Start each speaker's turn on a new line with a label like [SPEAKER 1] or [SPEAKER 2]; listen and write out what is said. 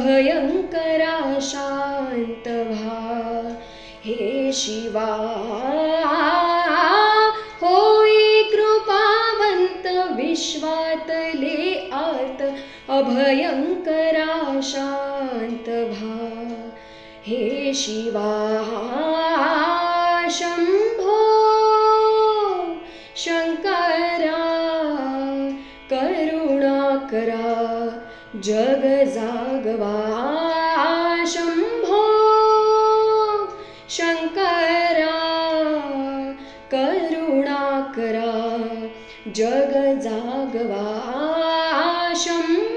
[SPEAKER 1] अभयंकरा शांत व्हा हे शिवा होई कृपावंत विश्वातले आत अभयंकरा शांत व्हा हे शिवा शंभो शंकरा करुणाकरा जग जागवा शंभो शंकरा करुणाकरा जग जागवा शंभो